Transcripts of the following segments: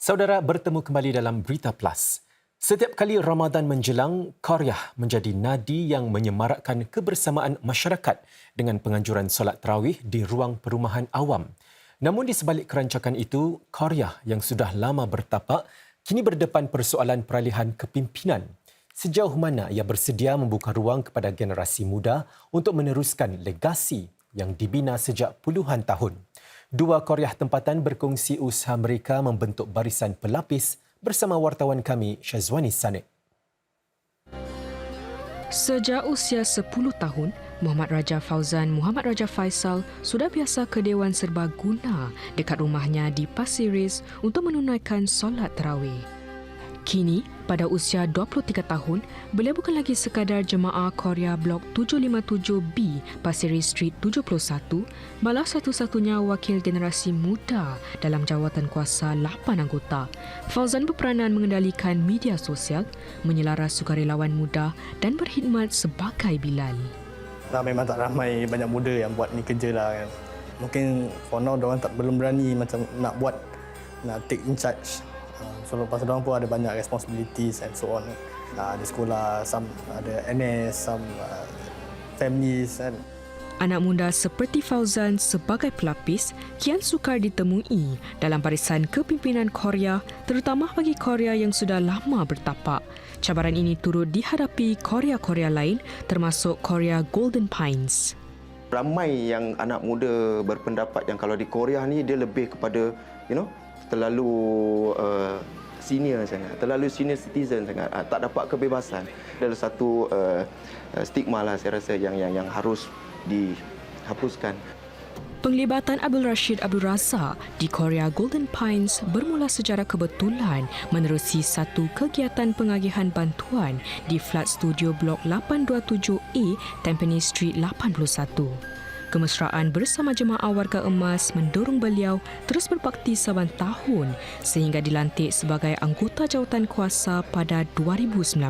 Saudara, bertemu kembali dalam Berita Plus. Setiap kali Ramadan menjelang, Qaryah menjadi nadi yang menyemarakkan kebersamaan masyarakat dengan penganjuran solat tarawih di ruang perumahan awam. Namun di sebalik kerancakan itu, Qaryah yang sudah lama bertapak kini berdepan persoalan peralihan kepimpinan. Sejauh mana ia bersedia membuka ruang kepada generasi muda untuk meneruskan legasi yang dibina sejak puluhan tahun. Dua Qaryah tempatan berkongsi usaha mereka membentuk barisan pelapis bersama wartawan kami Syazwani Sanid. Sejak usia 10 tahun, Muhammad Raja Fauzan Muhammad Raja Faisal sudah biasa ke Dewan Serbaguna dekat rumahnya di Pasir Ris untuk menunaikan solat tarawih. Kini, pada usia 23 tahun, beliau bukan lagi sekadar jemaah Qaryah Blok 757B Pasir Ris Street 71, malah satu-satunya wakil generasi muda dalam jawatan kuasa 8 anggota. Fauzan berperanan mengendalikan media sosial, menyelaras sukarelawan muda dan berkhidmat sebagai Bilal. Memang tak ramai banyak muda yang buat ni kerja lah kan. Mungkin for now diorang belum berani macam nak take in charge. So lepas tu pun ada banyak responsibilities and so on. Ada sekolah, ada NS, families kan. Anak muda seperti Fauzan sebagai pelapis kian sukar ditemui dalam barisan kepimpinan Qaryah, terutama bagi Qaryah yang sudah lama bertapak. Cabaran ini turut dihadapi Qaryah-Qaryah lain termasuk Qaryah Golden Pines. Ramai yang anak muda berpendapat yang kalau di Qaryah ni dia lebih kepada terlalu senior sangat, terlalu senior citizen sangat, tak dapat kebebasan. Adalah satu stigma lah saya rasa yang harus dihapuskan. Penglibatan Abdul Rashid Abdul Razak di Qaryah Golden Pines bermula secara kebetulan menerusi satu kegiatan pengagihan bantuan di flat studio blok 827A Tampines Street 81. Kemesraan bersama jemaah warga emas mendorong beliau terus berbakti saban tahun sehingga dilantik sebagai anggota jawatan kuasa pada 2019.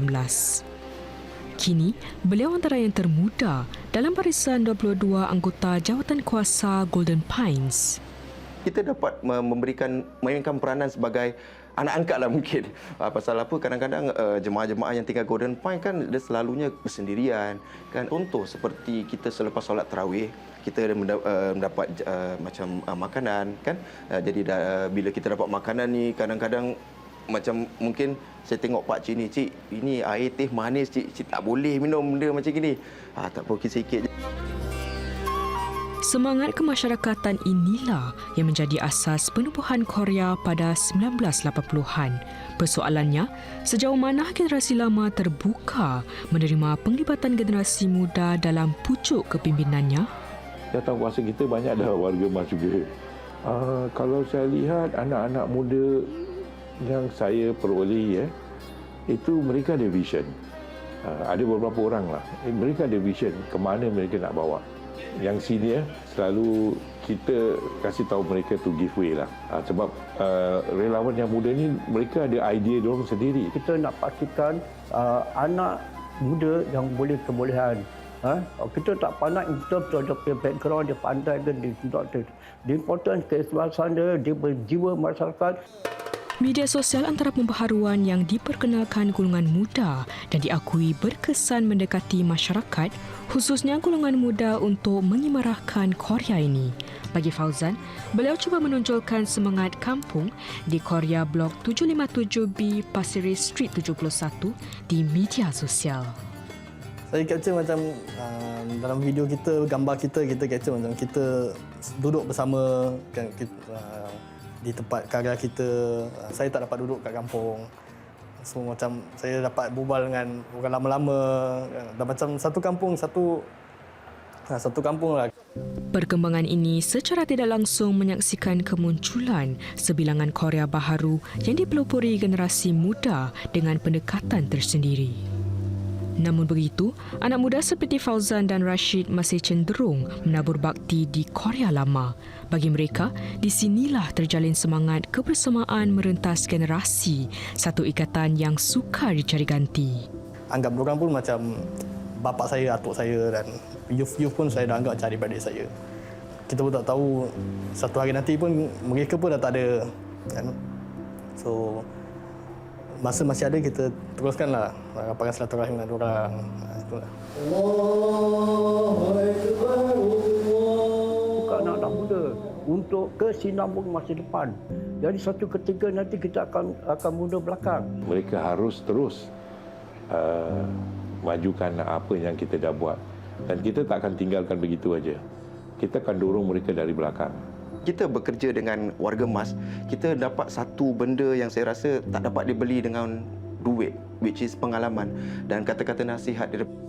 Kini, beliau antara yang termuda dalam barisan 22 anggota jawatan kuasa Golden Pines. Kita dapat memainkan peranan sebagai anak angkat lah mungkin. Pasal apa kadang-kadang jemaah-jemaah yang tinggal Golden Pine kan dia selalunya bersendirian. Kan contoh seperti kita selepas solat tarawih, kita mendapat macam makanan kan. Jadi bila kita dapat makanan ni kadang-kadang macam mungkin saya tengok Pak Cik ni, Cik ini air teh manis Cik tak boleh minum benda macam gini. Tak apa sikit je. Semangat kemasyarakatan inilah yang menjadi asas penubuhan Qaryah pada 1980-an. Persoalannya, sejauh mana generasi lama terbuka menerima penglibatan generasi muda dalam pucuk kepimpinannya? Jawatan kita banyak dah warga emas juga. Kalau saya lihat anak-anak muda yang saya perolehi, itu mereka ada vision. Ada beberapa orang lah. Mereka ada vision ke mana mereka nak bawa. Yang senior selalu kita kasih tahu mereka to give way lah. Sebab relawan yang muda ni mereka ada idea diorang sendiri. Kita nak pastikan anak muda yang boleh kebolehan. Kita tak pandang betul-betul dia punya background, dia pandai ke dia important keikhlasan dia berjiwa masyarakat. Media sosial antara pembaharuan yang diperkenalkan golongan muda dan diakui berkesan mendekati masyarakat, khususnya golongan muda untuk mengimarahkan Qaryah ini. Bagi Fauzan, beliau cuba menonjolkan semangat kampung di Qaryah Blok 757B Pasir Ris Street 71 di media sosial. Saya capture macam dalam video kita, gambar kita capture macam kita duduk bersama kan, di tempat karya kita. Saya tak dapat duduk kat kampung. So macam saya dapat berbual dengan orang lama-lama dan macam satu kampung lah. Perkembangan ini secara tidak langsung menyaksikan kemunculan sebilangan Qaryah baharu yang dipelopori generasi muda dengan pendekatan tersendiri. Namun begitu, anak muda seperti Fauzan dan Rashid masih cenderung menabur bakti di Qaryah lama. Bagi mereka, di sinilah terjalin semangat kebersamaan merentas generasi, satu ikatan yang sukar dicari ganti. Anggap diorang pun macam bapa saya, atuk saya dan youth pun saya dah anggap macam adik-beradik saya. Kita pun tak tahu satu hari nanti pun mereka pun dah tak ada kan. So masa masih ada kita teruskanlah rapatkan silaturahim dengan orang. Itulah. Bukan anak muda untuk kesinambung masa depan. Jadi satu ketika nanti kita akan mundur belakang. Mereka harus terus majukan apa yang kita dah buat. Dan kita tak akan tinggalkan begitu aja. Kita akan dorong mereka dari belakang. Kita bekerja dengan warga emas, kita dapat satu benda yang saya rasa tak dapat dibeli dengan duit, which is pengalaman dan kata-kata nasihat daripada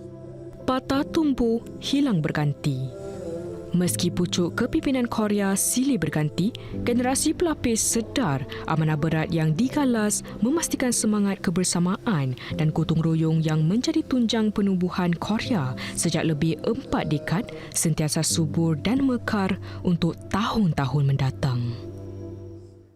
Patah tumbuh, hilang berganti. Meski pucuk kepimpinan Korea silih berganti, generasi pelapis sedar amanah berat yang digalas memastikan semangat kebersamaan dan gotong royong yang menjadi tunjang penubuhan Korea sejak lebih 4 dekad sentiasa subur dan mekar untuk tahun-tahun mendatang.